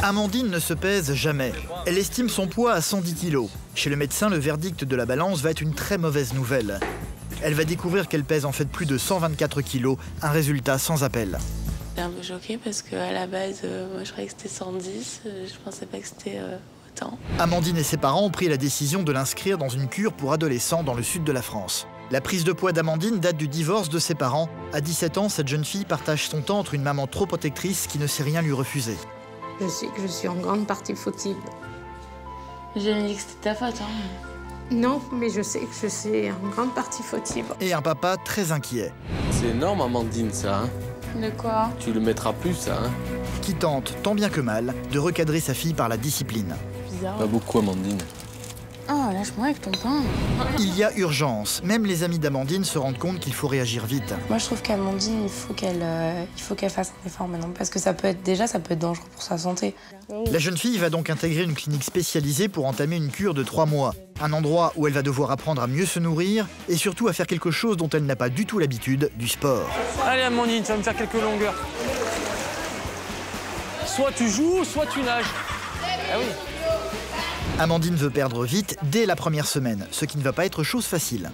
Amandine ne se pèse jamais. Elle estime son poids à 110 kg. Chez le médecin, le verdict de la balance va être une très mauvaise nouvelle. Elle va découvrir qu'elle pèse en fait plus de 124 kg, un résultat sans appel. J'étais un peu choquée parce qu'à la base, moi je croyais que c'était 110, je pensais pas que c'était autant. Amandine et ses parents ont pris la décision de l'inscrire dans une cure pour adolescents dans le sud de la France. La prise de poids d'Amandine date du divorce de ses parents. À 17 ans, cette jeune fille partage son temps entre une maman trop protectrice qui ne sait rien lui refuser. Je sais que je suis en grande partie fautive. J'ai jamais dit que c'était ta faute, hein. Non, mais je sais que je suis en grande partie fautive. Et un papa très inquiet. C'est énorme, Amandine, ça, hein? De quoi? Tu le mettras plus, ça, hein? Qui tente, tant bien que mal, de recadrer sa fille par la discipline. Bizarre. Pas beaucoup, Amandine. Oh, lâche-moi avec ton pain. Il y a urgence. Même les amis d'Amandine se rendent compte qu'il faut réagir vite. Moi, je trouve qu'Amandine, il faut qu'elle fasse un effort maintenant. Parce que ça peut être dangereux pour sa santé. La jeune fille va donc intégrer une clinique spécialisée pour entamer une cure de 3 mois. Un endroit où elle va devoir apprendre à mieux se nourrir et surtout à faire quelque chose dont elle n'a pas du tout l'habitude, du sport. Allez, Amandine, tu vas me faire quelques longueurs. Soit tu joues, soit tu nages. Ah oui. Amandine veut perdre vite dès la première semaine, ce qui ne va pas être chose facile.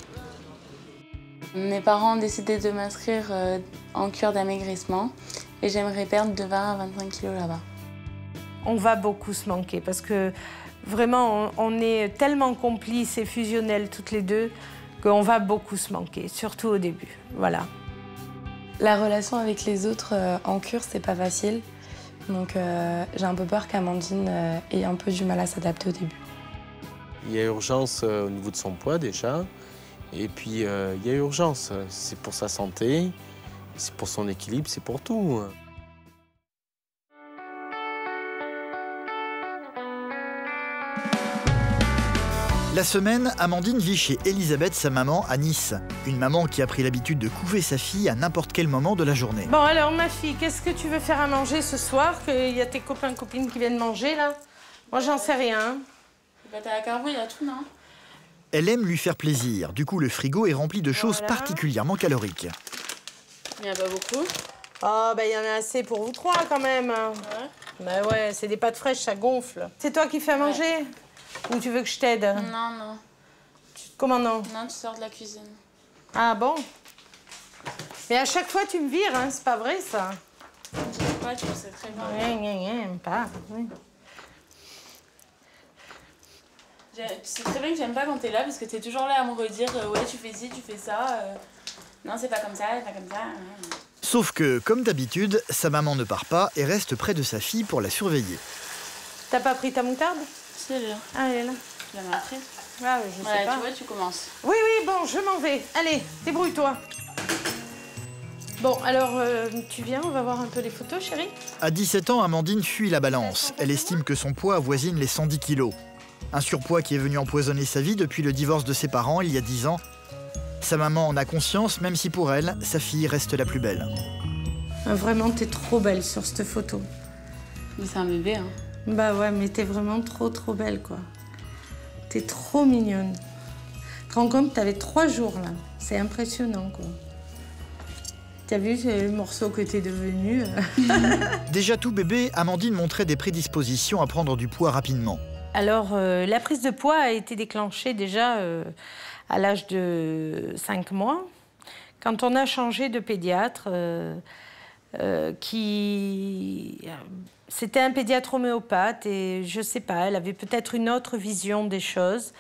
Mes parents ont décidé de m'inscrire en cure d'amaigrissement et j'aimerais perdre de 20 à 25 kilos là-bas. On va beaucoup se manquer parce que vraiment, on est tellement complices et fusionnels toutes les deux qu'on va beaucoup se manquer, surtout au début. Voilà. La relation avec les autres en cure, c'est pas facile. Donc j'ai un peu peur qu'Amandine ait un peu du mal à s'adapter au début. Il y a urgence au niveau de son poids, déjà. Et puis, il y a urgence. C'est pour sa santé, c'est pour son équilibre, c'est pour tout. La semaine, Amandine vit chez Elisabeth, sa maman, à Nice. Une maman qui a pris l'habitude de couver sa fille à n'importe quel moment de la journée. Bon, alors, ma fille, qu'est-ce que tu veux faire à manger ce soir? Qu'il y a tes copains et copines qui viennent manger, là? Moi, j'en sais rien. Bah, t'as la carbo, il y a tout, non? Elle aime lui faire plaisir. Du coup, le frigo est rempli de choses Voilà. particulièrement caloriques. Il n'y a pas beaucoup. Oh, ben, il y en a assez pour vous trois, quand même. Ouais. Ben ouais, c'est des pâtes fraîches, ça gonfle. C'est toi qui fais à manger? Ou tu veux que je t'aide? Non, non. Comment non? Non, tu sors de la cuisine. Ah bon? Mais à chaque fois, tu me vires, hein? C'est pas vrai, ça? Je sais pas, tu le sais très bien. Pas. Oui. Tu sais très bien que j'aime pas quand t'es là parce que t'es toujours là à me redire ouais, tu fais ci, tu fais ça. Non, c'est pas comme ça, c'est pas comme ça. Sauf que, comme d'habitude, sa maman ne part pas et reste près de sa fille pour la surveiller. T'as pas pris ta moutarde? Si, elle est là. Ah, elle est là. Tu l'as mal prise. Ah, je sais pas. Tu vois, tu commences. Oui, oui, bon, je m'en vais. Allez, débrouille-toi. Bon, alors, tu viens, on va voir un peu les photos, chérie? À 17 ans, Amandine fuit la balance. Elle estime que son poids avoisine les 110 kilos. Un surpoids qui est venu empoisonner sa vie depuis le divorce de ses parents il y a 10 ans. Sa maman en a conscience, même si pour elle, sa fille reste la plus belle. Ah, vraiment, t'es trop belle sur cette photo. Mais c'est un bébé, hein. Bah ouais, mais t'es vraiment trop belle, quoi. T'es trop mignonne. Tu te rends compte, t'avais 3 jours, là. C'est impressionnant, quoi. T'as vu le morceau que t'es devenue? Déjà tout bébé, Amandine montrait des prédispositions à prendre du poids rapidement. Alors, la prise de poids a été déclenchée déjà à l'âge de 5 mois, quand on a changé de pédiatre, c'était un pédiatre homéopathe et je sais pas, elle avait peut-être une autre vision des choses.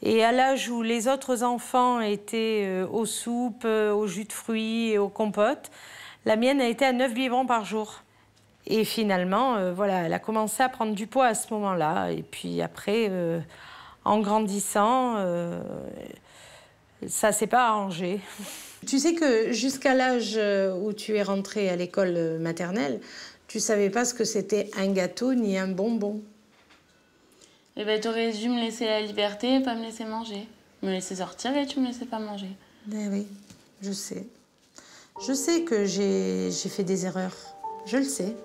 Et à l'âge où les autres enfants étaient aux soupes, au jus de fruits et aux compotes, la mienne a été à 9 biberons par jour. Et finalement, voilà, elle a commencé à prendre du poids à ce moment-là. Et puis après, en grandissant, ça s'est pas arrangé. Tu sais que jusqu'à l'âge où tu es rentrée à l'école maternelle, tu savais pas ce que c'était un gâteau ni un bonbon. Eh ben, t'aurais dû me laisser la liberté et pas me laisser manger. Me laisser sortir et tu me laissais pas manger. Eh oui, je sais. Je sais que j'ai fait des erreurs. Je le sais.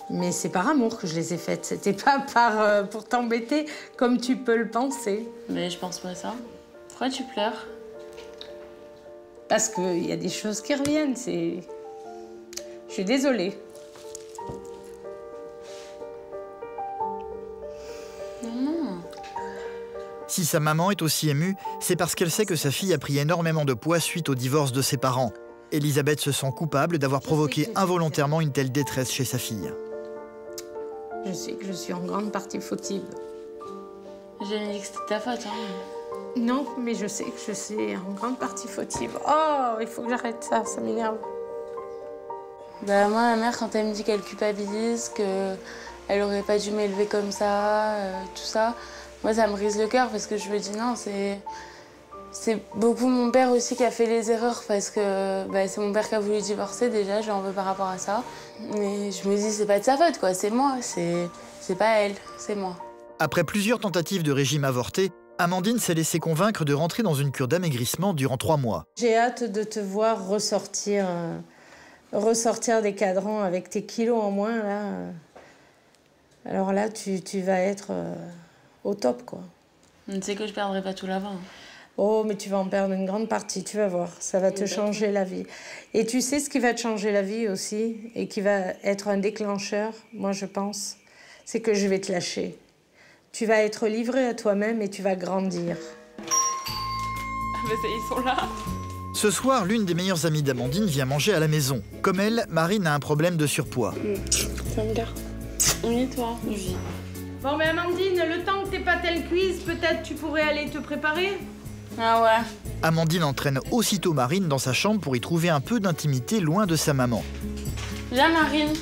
Mais c'est par amour que je les ai faites. C'était pas pour t'embêter comme tu peux le penser. Mais je pense pas ça. Pourquoi tu pleures? Parce qu'il y a des choses qui reviennent, Je suis désolée. Si sa maman est aussi émue, c'est parce qu'elle sait que sa fille a pris énormément de poids suite au divorce de ses parents. Elisabeth se sent coupable d'avoir provoqué involontairement une telle détresse chez sa fille. Je sais que je suis en grande partie fautive. J'ai dit que c'était ta faute, hein. Non, mais je sais que je suis en grande partie fautive. Oh, il faut que j'arrête ça, ça m'énerve. Bah, moi, ma mère, quand elle me dit qu'elle culpabilise, qu'elle aurait pas dû m'élever comme ça, tout ça, moi, ça me brise le cœur parce que je me dis non, c'est beaucoup mon père aussi qui a fait les erreurs parce que bah, c'est mon père qui a voulu divorcer déjà, je lui en veux par rapport à ça. Mais je me dis, c'est pas de sa faute, quoi, c'est moi, c'est pas elle, c'est moi. Après plusieurs tentatives de régime avorté, Amandine s'est laissée convaincre de rentrer dans une cure d'amaigrissement durant 3 mois. J'ai hâte de te voir ressortir des cadrans avec tes kilos en moins, là. Alors là, tu vas être au top, quoi. Tu sais que je perdrai pas tout l'avant. Oh, mais tu vas en perdre une grande partie, tu vas voir. Ça va te changer la vie. Et tu sais ce qui va te changer la vie aussi, et qui va être un déclencheur, moi je pense, c'est que je vais te lâcher. Tu vas être livré à toi-même et tu vas grandir. Mais ça, ils sont là. Ce soir, l'une des meilleures amies d'Amandine vient manger à la maison. Comme elle, Marine a un problème de surpoids. Ça me garde. Oui, toi. Oui. Bon, mais Amandine, le temps que tes pâtes cuisent, peut-être tu pourrais aller te préparer? Ah ouais. Amandine entraîne aussitôt Marine dans sa chambre pour y trouver un peu d'intimité loin de sa maman. Viens, Marine.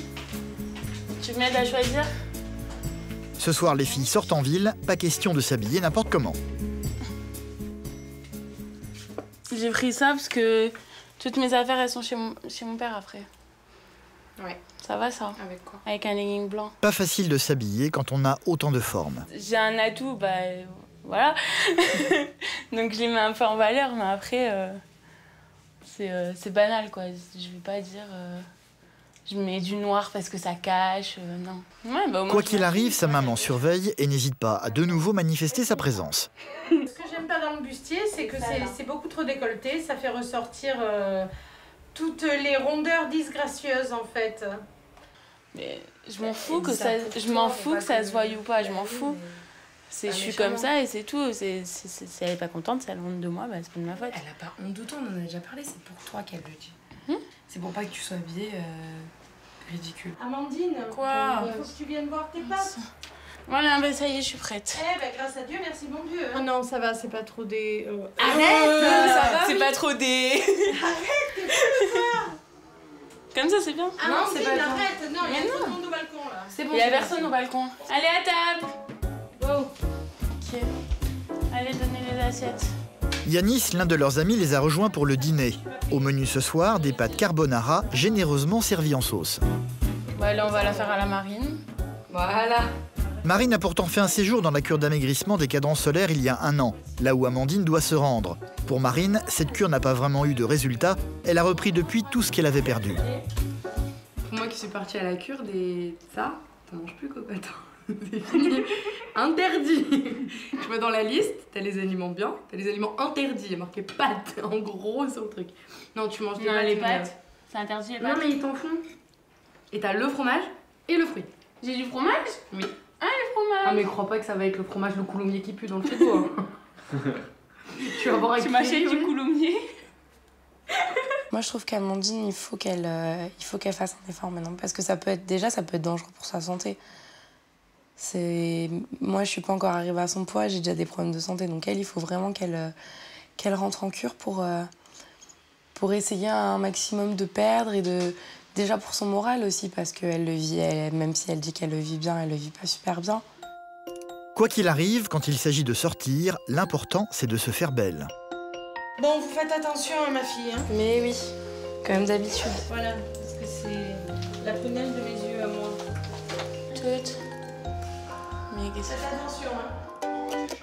Tu m'aides à choisir? Ce soir, les filles sortent en ville, pas question de s'habiller n'importe comment. J'ai pris ça parce que toutes mes affaires, elles sont chez mon père après. Ouais. Ça va, ça? Avec quoi? Avec un legging blanc. Pas facile de s'habiller quand on a autant de formes. J'ai un atout, bah voilà. Donc je les mets un peu en valeur, mais après, c'est banal, quoi. Je vais pas dire... je mets du noir parce que ça cache, non. Ouais, bah, Quoi qu'il arrive, sa maman surveille et n'hésite pas à de nouveau manifester sa présence. Ce que j'aime pas dans le bustier, c'est que c'est beaucoup trop décolleté. Ça fait ressortir toutes les rondeurs disgracieuses, en fait. Mais je m'en fous que ça se voie ou pas, je m'en fous. Je suis comme ça et c'est tout. Si elle est pas contente, si elle a honte de moi, bah, c'est pas de ma faute. Elle a pas honte de toi, on en a déjà parlé, c'est pour toi qu'elle le dit. C'est pour pas que tu sois habillée ridicule. Amandine, quoi? Il faut que tu viennes voir tes pâtes. Voilà, bah ça y est, je suis prête. Eh ben grâce à Dieu, merci mon Dieu. Oh non, ça va, c'est pas trop des... Arrête, ça va, c'est pas trop des... Arrête, t'es fou de toi. Comme ça, c'est bien. Amandine, c'est pas arrête. Non, il y a Mais tout le monde au balcon, là. C'est bon. Il y a personne au balcon. Allez, à table. Wow. Ok. Allez, donnez les assiettes. Yanis, l'un de leurs amis, les a rejoints pour le dîner. Au menu ce soir, des pâtes carbonara généreusement servies en sauce. Bah là, on va la faire à la marine. Voilà. Marine a pourtant fait un séjour dans la cure d'amaigrissement des cadrans solaires il y a 1 an, là où Amandine doit se rendre. Pour Marine, cette cure n'a pas vraiment eu de résultat. Elle a repris depuis tout ce qu'elle avait perdu. Pour moi qui suis partie à la cure, ça, t'en manges plus, cocotte. C'est fini. Interdit. Tu vas dans la liste, t'as les aliments bien, t'as les aliments interdits. Il y a marqué pâtes en gros sur le truc. Non, tu manges des Non, pâtes. les pâtes. C'est interdit, les pâtes. Non, mais ils t'en font. Et t'as le fromage et le fruit. J'ai du fromage? Oui. Ah, le fromage. Ah, mais crois pas que ça va avec le fromage, le coulommier qui pue dans le frigo. Hein. Tu vas voir avec Tu m'achètes du oui. coulommier? Moi, je trouve qu'Amandine, il faut qu'elle fasse un effort maintenant. Parce que ça peut être dangereux pour sa santé. Moi, je suis pas encore arrivée à son poids, j'ai déjà des problèmes de santé. Donc elle, il faut vraiment qu'elle rentre en cure pour essayer un maximum de perdre et déjà pour son moral aussi, parce qu'elle le vit, même si elle dit qu'elle le vit bien, elle le vit pas super bien. Quoi qu'il arrive, quand il s'agit de sortir, l'important, c'est de se faire belle. Bon, vous faites attention à ma fille, hein. Mais oui, comme d'habitude. Voilà, parce que c'est la prunelle de mes yeux à moi. Toute. Mais qu'est-ce que Faites attention, hein.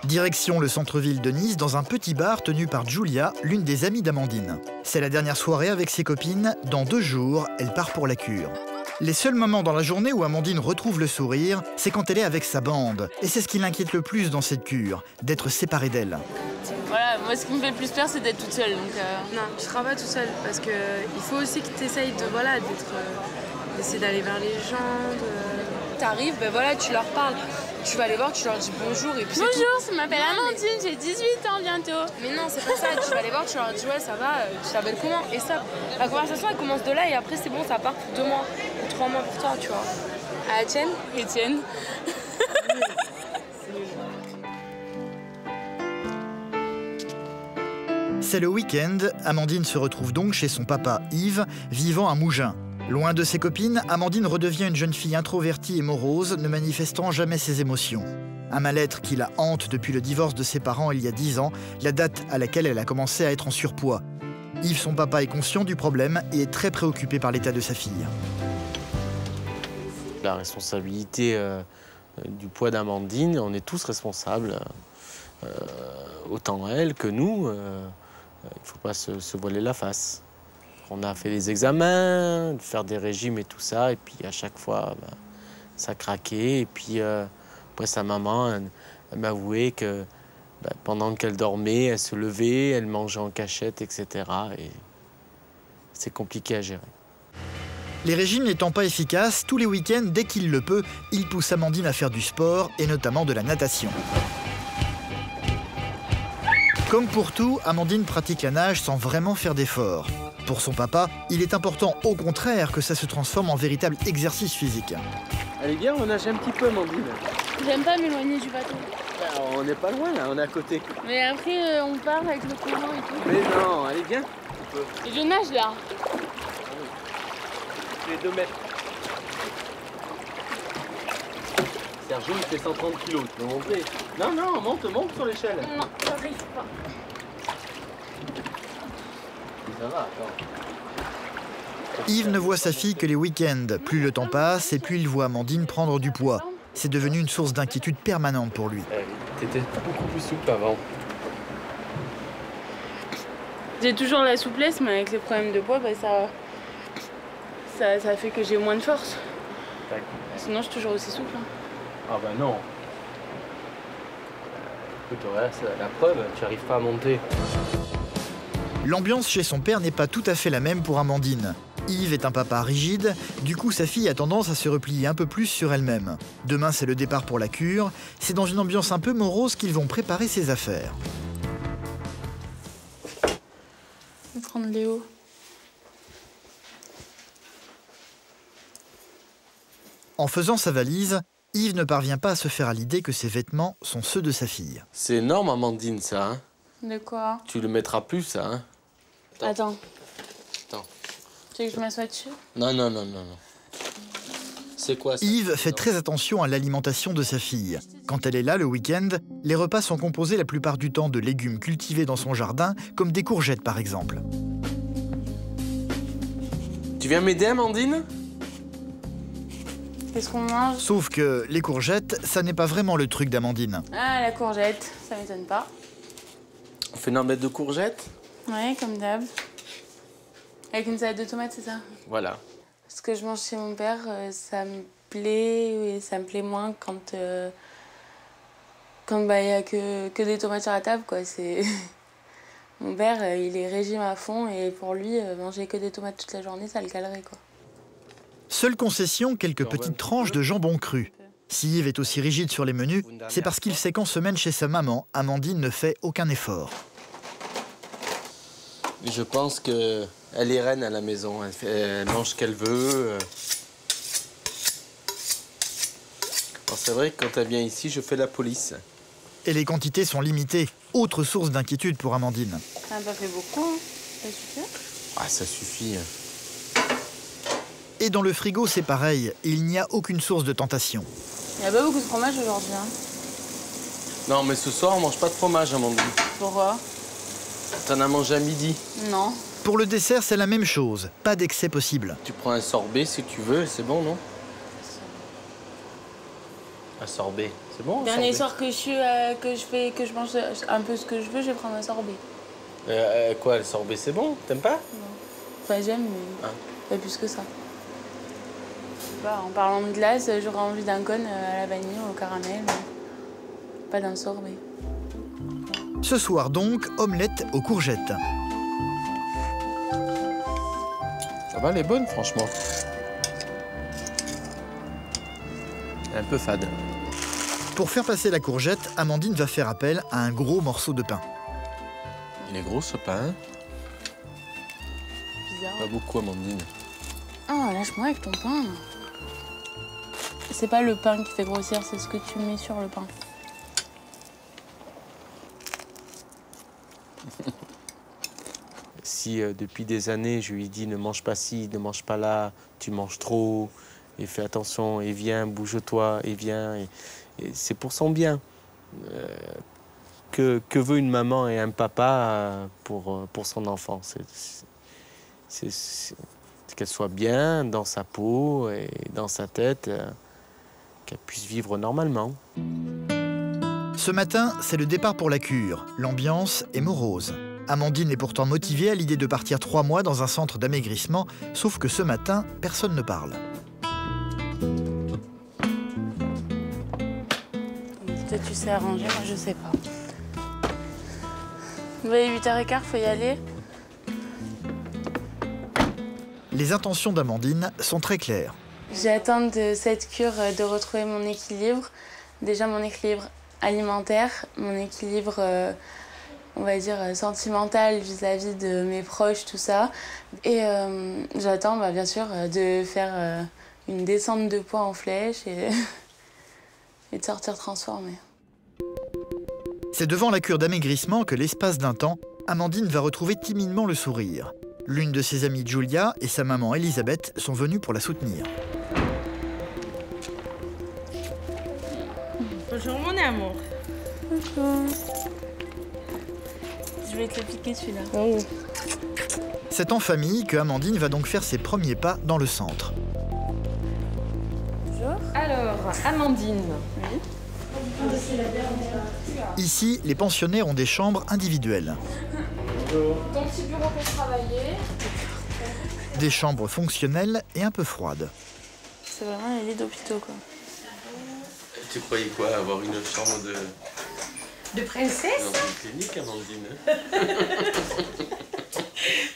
Direction le centre-ville de Nice, dans un petit bar tenu par Julia, l'une des amies d'Amandine. C'est la dernière soirée avec ses copines. Dans 2 jours, elle part pour la cure. Les seuls moments dans la journée où Amandine retrouve le sourire, c'est quand elle est avec sa bande. Et c'est ce qui l'inquiète le plus dans cette cure, d'être séparée d'elle. Voilà, moi ce qui me fait le plus peur, c'est d'être toute seule. Donc, Non, tu seras pas tout seul parce que il faut aussi que tu essayes d'essayer d'aller vers les gens, t'arrives, ben voilà, tu leur parles. Tu vas les voir, tu leur dis bonjour et puis c'est tout. Bonjour, je m'appelle Amandine, j'ai 18 ans bientôt. Mais non, c'est pas ça. Tu vas les voir, tu leur dis ouais, ça va, tu t'appelles comment? Et ça, la conversation elle commence de là et après c'est bon, ça part pour 2 mois ou 3 mois pour toi, tu vois. Ah, Etienne? Etienne. C'est le week-end, Amandine se retrouve donc chez son papa Yves, vivant à Mougins. Loin de ses copines, Amandine redevient une jeune fille introvertie et morose, ne manifestant jamais ses émotions. Un mal-être qui la hante depuis le divorce de ses parents il y a 10 ans, la date à laquelle elle a commencé à être en surpoids. Yves, son papa, est conscient du problème et est très préoccupé par l'état de sa fille. La responsabilité du poids d'Amandine, on est tous responsables, autant elle que nous. Il ne faut pas se voiler la face. On a fait des examens, faire des régimes et tout ça, et puis à chaque fois, ça craquait. Et puis après, sa maman, elle m'avouait que pendant qu'elle dormait, elle se levait, elle mangeait en cachette, etc. Et c'est compliqué à gérer. Les régimes n'étant pas efficaces, tous les week-ends, dès qu'il le peut, il pousse Amandine à faire du sport, et notamment de la natation. Comme pour tout, Amandine pratique la nage sans vraiment faire d'efforts. Pour son papa, il est important au contraire que ça se transforme en véritable exercice physique. Allez, viens, on nage un petit peu, Amandine. J'aime pas m'éloigner du bateau. On n'est pas loin, là, on est à côté. Mais après, on part avec le courant et tout. Mais non, allez, viens. Et je nage là. Les 2 mètres. Sergio, il fait 130 kilos, tu peux monter. Non, non, monte sur l'échelle. Non, j'arrive pas. Ça va, attends. Yves ne voit sa fille que les week-ends. Plus le temps passe et plus il voit Amandine prendre du poids. C'est devenu une source d'inquiétude permanente pour lui. T'étais beaucoup plus souple avant. J'ai toujours la souplesse, mais avec les problèmes de poids, ça fait que j'ai moins de force. Sinon, je suis toujours aussi souple. Hein. Ah bah non. Écoute, regarde, la preuve, tu n'arrives pas à monter. L'ambiance chez son père n'est pas tout à fait la même pour Amandine. Yves est un papa rigide, du coup sa fille a tendance à se replier un peu plus sur elle-même. Demain c'est le départ pour la cure, c'est dans une ambiance un peu morose qu'ils vont préparer ses affaires. Je vais prendre Léo. En faisant sa valise, Yves ne parvient pas à se faire à l'idée que ses vêtements sont ceux de sa fille. C'est énorme, Amandine, ça. Hein? De quoi? Tu le mettras plus, ça. Hein? Attends. Attends. Tu veux que je m'assoie dessus? Non, non, non, non, non. C'est quoi ça? Yves fait très attention à l'alimentation de sa fille. Quand elle est là le week-end, les repas sont composés la plupart du temps de légumes cultivés dans son jardin, comme des courgettes par exemple. Tu viens m'aider, Amandine? Qu'est-ce qu'on mange? Sauf que les courgettes, ça n'est pas vraiment le truc d'Amandine. Ah, la courgette, ça m'étonne pas. On fait une omelette de courgettes? Ouais, comme d'hab. Avec une salade de tomates, c'est ça? Voilà. Ce que je mange chez mon père, ça me plaît et ça me plaît moins quand il n'y a que des tomates sur la table, quoi. Mon père, il est régime à fond et pour lui, manger que des tomates toute la journée, ça le calerait, quoi. Seule concession, quelques petites tranches de jambon cru. Si Yves est aussi rigide sur les menus, c'est parce qu'il sait qu'en semaine chez sa maman, Amandine ne fait aucun effort. Je pense qu'elle est reine à la maison. Elle mange ce qu'elle veut. C'est vrai que quand elle vient ici, je fais la police. Et les quantités sont limitées. Autre source d'inquiétude pour Amandine. Ça n'a pas fait beaucoup, hein? Ça suffit? Ah, ça suffit. Et dans le frigo, c'est pareil. Il n'y a aucune source de tentation. Il n'y a pas beaucoup de fromage aujourd'hui, hein? Non, mais ce soir, on mange pas de fromage, Amandine. Pourquoi? T'en as mangé à midi. Non. Pour le dessert, c'est la même chose. Pas d'excès possible. Tu prends un sorbet si tu veux, c'est bon, non? Un sorbet, c'est bon? Dernier soir que je mange un peu ce que je veux, je vais prendre un sorbet. Quoi, le sorbet, c'est bon? T'aimes pas? Non. Enfin, j'aime, mais pas plus que ça. En parlant de glace, j'aurais envie d'un cône à la vanille ou au caramel, pas d'un sorbet. Ce soir donc, omelette aux courgettes. Ça va, elle est bonne, franchement. Un peu fade. Pour faire passer la courgette, Amandine va faire appel à un gros morceau de pain. Il est gros ce pain. Bizarre. Pas beaucoup, Amandine. Oh, lâche-moi avec ton pain. C'est pas le pain qui fait grossir, c'est ce que tu mets sur le pain. Si depuis des années, je lui dis ne mange pas ci, ne mange pas là, tu manges trop, et fais attention, et viens, bouge-toi, et viens. Et c'est pour son bien. Que veut une maman et un papa pour son enfant? C'est qu'elle soit bien dans sa peau et dans sa tête, qu'elle puisse vivre normalement. Ce matin, c'est le départ pour la cure. L'ambiance est morose. Amandine est pourtant motivée à l'idée de partir 3 mois dans un centre d'amaigrissement, sauf que ce matin, personne ne parle. Toi, tu sais arranger, moi, je sais pas. Vous voyez, 8h15, faut y aller. Les intentions d'Amandine sont très claires. J'attends de cette cure de retrouver mon équilibre. Déjà, mon équilibre alimentaire, mon équilibre, on va dire, sentimental vis-à-vis de mes proches, tout ça. Et j'attends, bien sûr, de faire une descente de poids en flèche et de sortir transformée. C'est devant la cure d'amaigrissement que l'espace d'un temps, Amandine va retrouver timidement le sourire. L'une de ses amies, Julia, et sa maman, Elisabeth, sont venues pour la soutenir. Bonjour mon amour. Bonjour. Je vais te le piquer celui-là. Oh. C'est en famille que Amandine va donc faire ses premiers pas dans le centre. Bonjour. Alors, Amandine. Oui. Ici, les pensionnaires ont des chambres individuelles. Ton petit bureau pour travailler. Des chambres fonctionnelles et un peu froides. C'est vraiment les lits d'hôpitaux, quoi. Tu croyais quoi, avoir une chambre De princesse? dans une clinique, Amandine?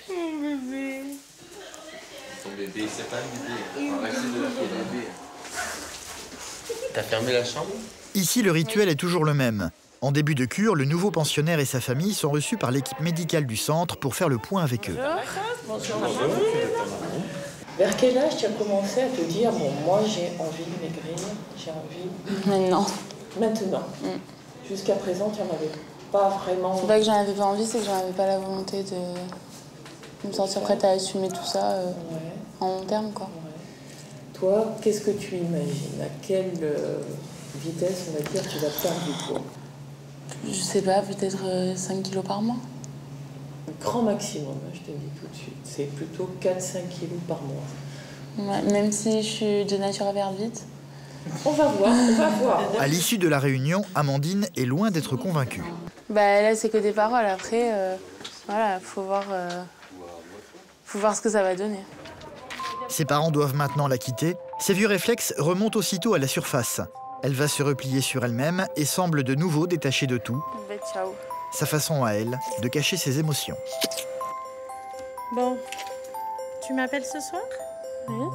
Mon bébé. Ton bébé, c'est pas un bébé. Arrêtez de l'appeler bébé. T'as fermé la chambre? Ici, le rituel est toujours le même. En début de cure, le nouveau pensionnaire et sa famille sont reçus par l'équipe médicale du centre pour faire le point avec eux. Bonjour. Vers quel âge tu as commencé à te dire, bon, moi j'ai envie de maigrir, j'ai envie... Maintenant. Maintenant. Jusqu'à présent, tu n'en avais pas vraiment... C'est pas que j'en avais pas envie, c'est que j'en avais pas la volonté de me sentir prête à assumer tout ça en long terme, quoi. Ouais. Toi, qu'est-ce que tu imagines? À quelle vitesse, on va dire, tu vas perdre du poids? Je sais pas, peut-être 5 kilos par mois. Le grand maximum, je te le dis tout de suite, c'est plutôt 4-5 kilos par mois. Ouais, même si je suis de nature à perdre vite. On va voir, on va voir. À l'issue de la réunion, Amandine est loin d'être convaincue. Là, c'est que des paroles. Après, voilà, faut voir ce que ça va donner. Ses parents doivent maintenant la quitter. Ses vieux réflexes remontent aussitôt à la surface. Elle va se replier sur elle-même et semble de nouveau détachée de tout. Ciao. Sa façon à elle de cacher ses émotions. Bon, tu m'appelles ce soir? Oui.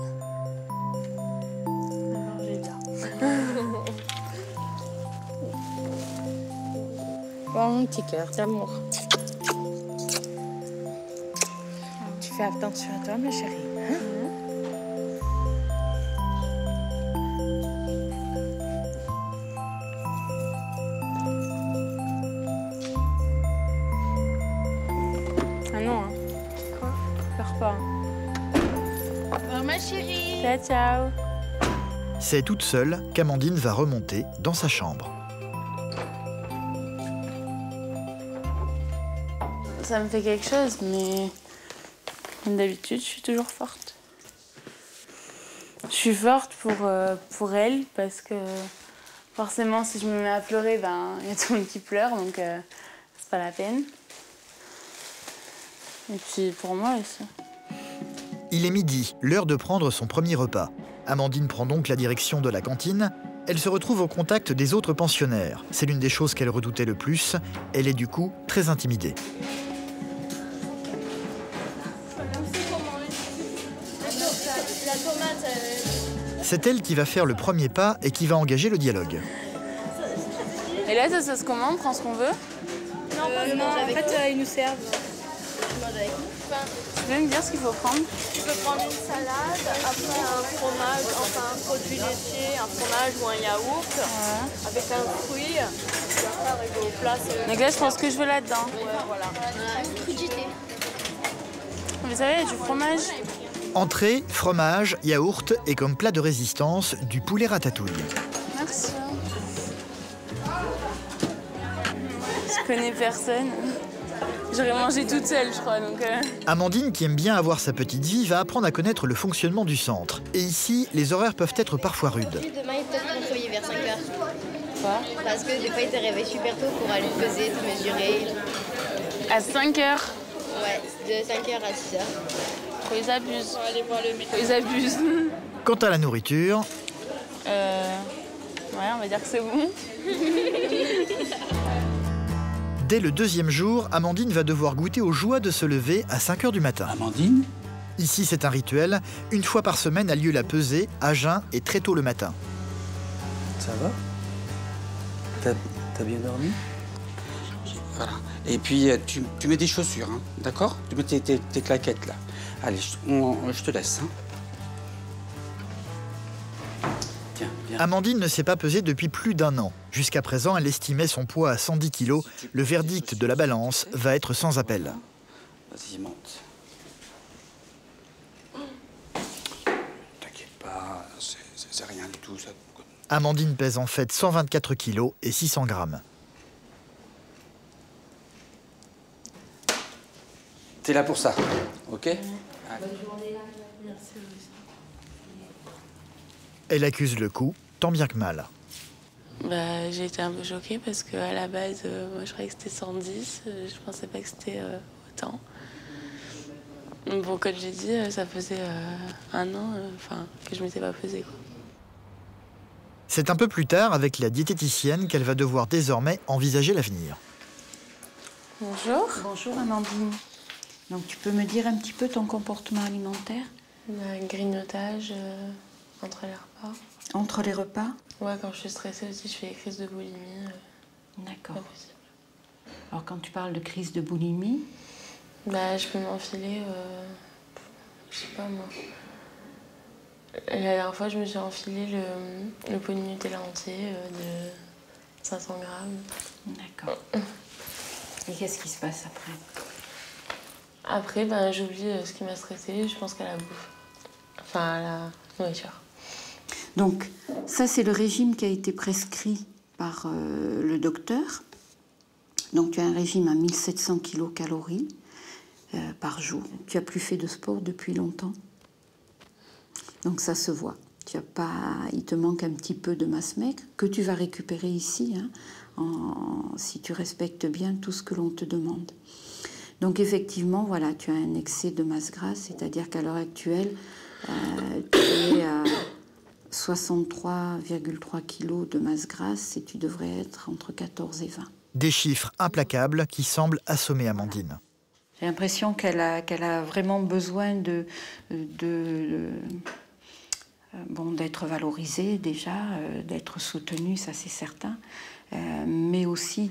Alors, j'ai bien. Bon, mon petit cœur d'amour. Tu fais attention à toi, ma chérie. Hein? Ah non, hein. Quoi? Pleure pas. Oh, ma chérie. Ciao, ciao. C'est toute seule qu'Amandine va remonter dans sa chambre. Ça me fait quelque chose, mais comme d'habitude, je suis toujours forte. Je suis forte pour elle, parce que forcément, si je me mets à pleurer, il y a tout le monde qui pleure, donc c'est pas la peine. Et puis pour moi aussi. Il est midi, l'heure de prendre son premier repas. Amandine prend donc la direction de la cantine. Elle se retrouve au contact des autres pensionnaires. C'est l'une des choses qu'elle redoutait le plus. Elle est du coup très intimidée. C'est elle qui va faire le premier pas et qui va engager le dialogue. Et là, ça se comment? On prend ce qu'on veut? Non, en fait, ils nous servent. Tu peux me dire ce qu'il faut prendre? Tu peux prendre une salade, après un fromage, enfin un produit laitier, un fromage ou un yaourt, avec un fruit. Tu vas faire arriver au plat. Donc là, je pense que je veux là-dedans. Ouais, voilà. Une crudité. Vous savez, il y a du fromage. Entrée, fromage, yaourt et comme plat de résistance, du poulet ratatouille. Merci. Je connais personne. J'aurais mangé toute seule, je crois. Donc Amandine, qui aime bien avoir sa petite vie, va apprendre à connaître le fonctionnement du centre. Et ici, les horaires peuvent être parfois rudes. Demain, ils peuvent te réveiller vers 5h. Quoi? Parce que des fois, ils te réveillent super tôt pour aller te peser, te mesurer. à 5h. Ouais, de 5h à 6h. Trop ils abusent. On va aller voir le médecin. Ils abusent. Quant à la nourriture... Ouais, on va dire que c'est bon. Dès le deuxième jour, Amandine va devoir goûter aux joies de se lever à 5h du matin. Amandine? Ici, c'est un rituel. Une fois par semaine a lieu la pesée, à jeun et très tôt le matin. Ça va? T'as bien dormi? Voilà. Et puis, tu mets des chaussures, hein, d'accord? Tu mets tes claquettes, là. Allez, je te laisse. Hein. Tiens, viens. Amandine ne s'est pas pesée depuis plus d'1 an. Jusqu'à présent, elle estimait son poids à 110 kg. Le verdict de la balance va être sans appel. Vas-y, monte. T'inquiète pas, c'est rien du tout, ça. Amandine pèse en fait 124 kg et 600 grammes. T'es là pour ça, ok? Bonne journée. Merci. Elle accuse le coup, tant bien que mal. Bah, j'ai été un peu choquée parce qu'à la base, moi je croyais que c'était 110. Je pensais pas que c'était autant. Bon, comme j'ai dit, ça faisait 1 an que je m'étais pas pesée, quoi. C'est un peu plus tard, avec la diététicienne, qu'elle va devoir désormais envisager l'avenir. Bonjour. Bonjour Amandine. Donc tu peux me dire un petit peu ton comportement alimentaire? Un grignotage entre les repas. Entre les repas? Ouais, quand je suis stressée aussi, je fais des crises de boulimie. D'accord. Alors quand tu parles de crise de boulimie? Bah, je peux m'enfiler, je sais pas moi. La dernière fois, je me suis enfilé le pot de Nutella entier de 500 grammes. D'accord. Et qu'est-ce qui se passe après? Après, ben, j'oublie ce qui m'a stressée, je pense qu'à la bouffe. Enfin, à la nourriture. Donc, ça, c'est le régime qui a été prescrit par le docteur. Donc, tu as un régime à 1700 kilocalories par jour. Tu n'as plus fait de sport depuis longtemps. Donc, ça se voit. Tu as pas, il te manque un petit peu de masse maigre que tu vas récupérer ici, hein, si tu respectes bien tout ce que l'on te demande. Donc, effectivement, voilà, tu as un excès de masse grasse, c'est-à-dire qu'à l'heure actuelle, tu es à 63,3 kg de masse grasse et tu devrais être entre 14 et 20. Des chiffres implacables qui semblent assommer Amandine. J'ai l'impression qu'elle a vraiment besoin d'être valorisée déjà, d'être soutenue, ça c'est certain, mais aussi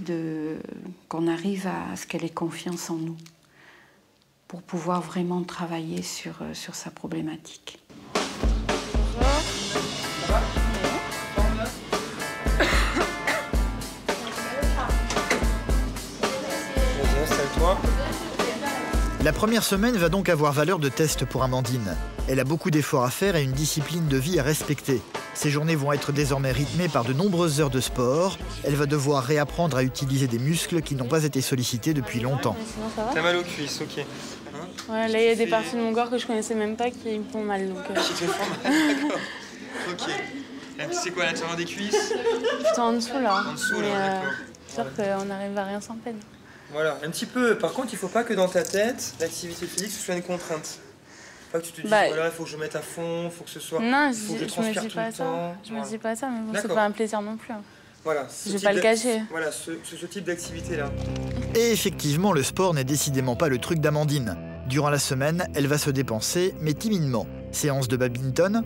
qu'on arrive à ce qu'elle ait confiance en nous pour pouvoir vraiment travailler sur sa problématique. La première semaine va donc avoir valeur de test pour Amandine. Elle a beaucoup d'efforts à faire et une discipline de vie à respecter. Ses journées vont être désormais rythmées par de nombreuses heures de sport. Elle va devoir réapprendre à utiliser des muscles qui n'ont pas été sollicités depuis longtemps. T'as mal aux cuisses, ok. Ouais, là, il y a des parties de mon corps que je connaissais même pas qui me font mal. Donc, Qui te font mal, d'accord. Ok. C'est quoi, l'attirement des cuisses? Plutôt en dessous, là. En dessous, là, d'accord. C'est sûr qu'on arrive à rien sans peine. Voilà, un petit peu. Par contre, il faut pas que dans ta tête, l'activité physique, ce soit une contrainte. Pas que tu te dises, voilà, il faut que je mette à fond, il faut que ce soit... Non, faut que je me transpire dis tout pas le ça. temps. Je me dis pas ça, mais bon, c'est D'accord. pas un plaisir non plus. Voilà. Je vais pas le cacher. Voilà, ce type d'activité-là. Et effectivement, le sport n'est décidément pas le truc d'Amandine. Durant la semaine, elle va se dépenser, mais timidement. Séance de badminton,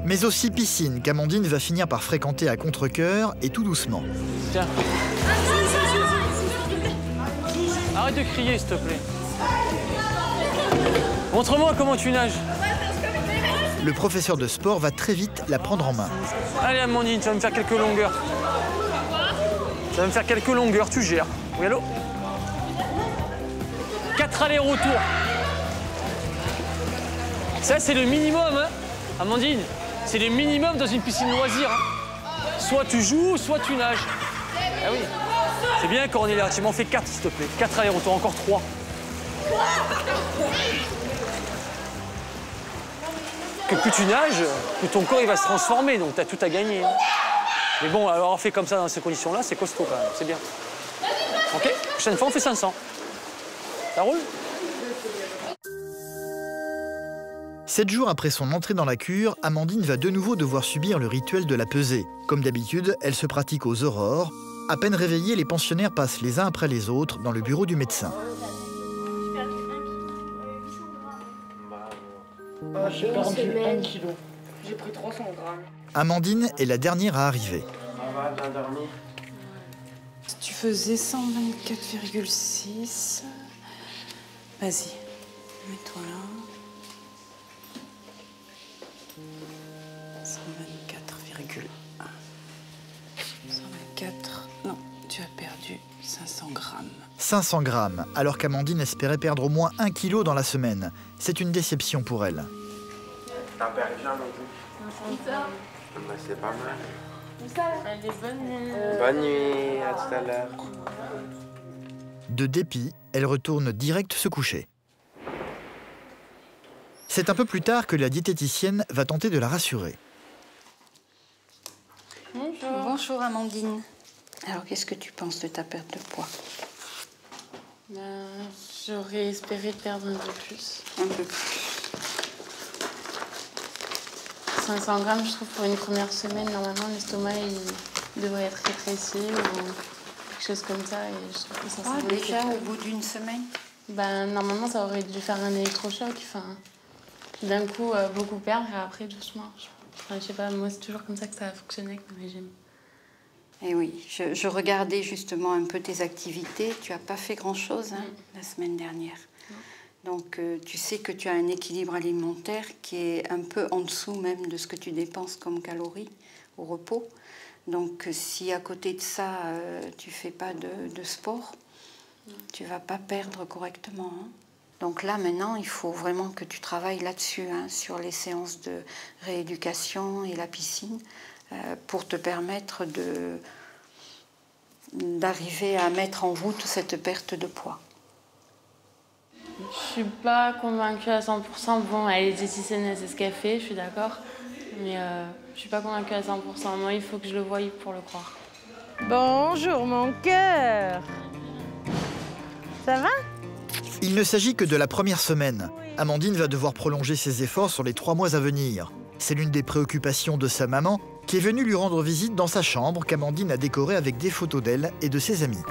Mais aussi piscine qu'Amandine va finir par fréquenter à contre-cœur et tout doucement. Tiens. Arrête de crier, s'il te plaît. Montre-moi comment tu nages. Le professeur de sport va très vite la prendre en main. Allez, Amandine, tu vas me faire quelques longueurs. Tu vas me faire quelques longueurs, tu gères. Oui, allô? 4 allers-retours. Ça, c'est le minimum, hein, Amandine. C'est le minimum dans une piscine loisir. Hein. Soit tu joues, soit tu nages. Ah oui. C'est bien, Cornélia, tu m'en fais 4, s'il te plaît. 4 allers-retours, encore 3. Que plus tu nages, plus ton corps il va se transformer, donc tu as tout à gagner. Hein. Mais bon, alors on fait comme ça dans ces conditions-là, c'est costaud quand même, c'est bien. Ok, prochaine fois on fait 500. Ça roule? 7 jours après son entrée dans la cure, Amandine va de nouveau devoir subir le rituel de la pesée. Comme d'habitude, elle se pratique aux aurores. À peine réveillés, les pensionnaires passent les uns après les autres dans le bureau du médecin. J'ai perdu 1 kilo. J'ai pris 300 grammes. Amandine est la dernière à arriver. Tu faisais 124,6. Vas-y, mets-toi là. 124,1. 124. Non, tu as perdu 500 grammes. 500 grammes, alors qu'Amandine espérait perdre au moins 1 kilo dans la semaine. C'est une déception pour elle. T'as perdu un non plus. Bah, c'est pas mal. Allez, bonne nuit. Bonne nuit, à tout à l'heure. De dépit, elle retourne direct se coucher. C'est un peu plus tard que la diététicienne va tenter de la rassurer. Bonjour. Bonjour Amandine. Alors qu'est-ce que tu penses de ta perte de poids? J'aurais espéré perdre un peu plus. Un peu plus. 500 grammes, je trouve, pour une première semaine, normalement, l'estomac, il devrait être rétréci ou quelque chose comme ça. Et je trouve que ça déjà, au bout d'une semaine? Normalement, ça aurait dû faire un électrochoc. D'un coup, beaucoup perdre et après, doucement. Je sais pas, moi, c'est toujours comme ça que ça a fonctionné avec le régime. Et oui, je regardais justement un peu tes activités. Tu n'as pas fait grand-chose la semaine dernière. Donc, tu sais que tu as un équilibre alimentaire qui est un peu en dessous même de ce que tu dépenses comme calories au repos. Donc, si à côté de ça, tu ne fais pas de sport, tu ne vas pas perdre correctement. Hein. Donc là, maintenant, il faut vraiment que tu travailles là-dessus, hein, sur les séances de rééducation et la piscine, pour te permettre d'arriver à mettre en route cette perte de poids. Je suis pas convaincue à 100%. Bon, elle est diététicienne, c'est ce qu'elle fait, je suis d'accord. Mais je suis pas convaincue à 100%. Moi, il faut que je le voie pour le croire. Bonjour, mon cœur. Ça va? Il ne s'agit que de la première semaine. Amandine va devoir prolonger ses efforts sur les 3 mois à venir. C'est l'une des préoccupations de sa maman, qui est venue lui rendre visite dans sa chambre qu'Amandine a décorée avec des photos d'elle et de ses amis.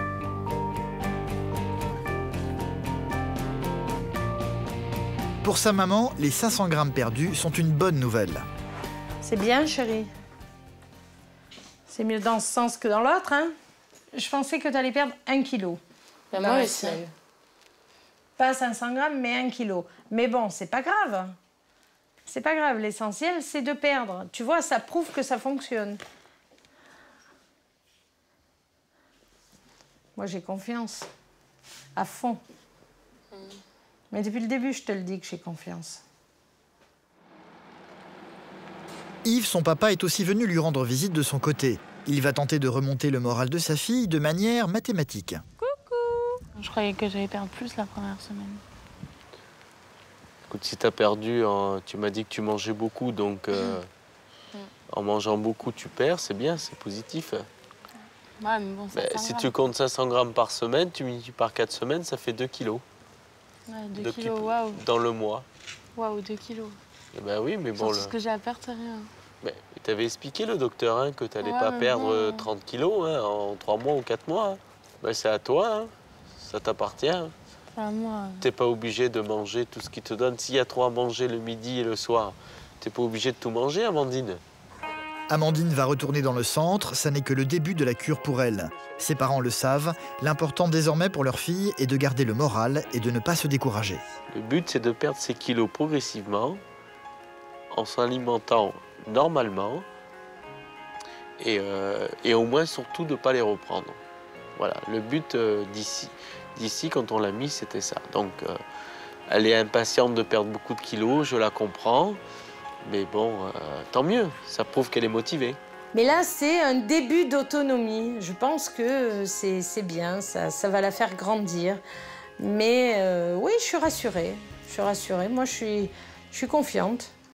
Pour sa maman, les 500 grammes perdus sont une bonne nouvelle. C'est bien, chérie. C'est mieux dans ce sens que dans l'autre, hein. Je pensais que tu allais perdre 1 kilo. Moi aussi. Pas 500 grammes, mais 1 kilo. Mais bon, c'est pas grave. C'est pas grave. L'essentiel, c'est de perdre. Tu vois, ça prouve que ça fonctionne. Moi, j'ai confiance. À fond. Mais depuis le début, je te le dis que j'ai confiance. Yves, son papa, est aussi venu lui rendre visite de son côté. Il va tenter de remonter le moral de sa fille de manière mathématique. Coucou! Je croyais que j'allais perdre plus la première semaine. Écoute, si t'as perdu, tu m'as dit que tu mangeais beaucoup, donc en mangeant beaucoup, tu perds, c'est bien, c'est positif. Ouais, mais bon, si tu comptes 500 grammes par semaine, tu multiplies par 4 semaines, ça fait 2 kilos. Ouais, 2 kilos, waouh. Dans le mois. Waouh, 2 kilos. Eh ben oui, mais bon... Tout ce que j'ai à perdre, c'est rien. Mais t'avais expliqué, le docteur, hein, que t'allais pas perdre 30 kilos hein, en 3 mois ou 4 mois. Hein. Ben, c'est à toi, hein. Ça t'appartient. Hein. À moi. T'es pas obligé de manger tout ce qu'il te donne. S'il y a trop à manger le midi et le soir, T'es pas obligée de tout manger, Amandine. Amandine va retourner dans le centre, ça n'est que le début de la cure pour elle. Ses parents le savent, l'important désormais pour leur fille est de garder le moral et de ne pas se décourager. Le but, c'est de perdre ses kilos progressivement, en s'alimentant normalement, et au moins surtout de ne pas les reprendre. Voilà, le but d'ici, quand on l'a mis, c'était ça. Donc, elle est impatiente de perdre beaucoup de kilos, je la comprends. Mais bon, tant mieux, ça prouve qu'elle est motivée. Mais là, c'est un début d'autonomie. Je pense que c'est bien, ça va la faire grandir. Mais oui, je suis rassurée. Moi, je suis confiante.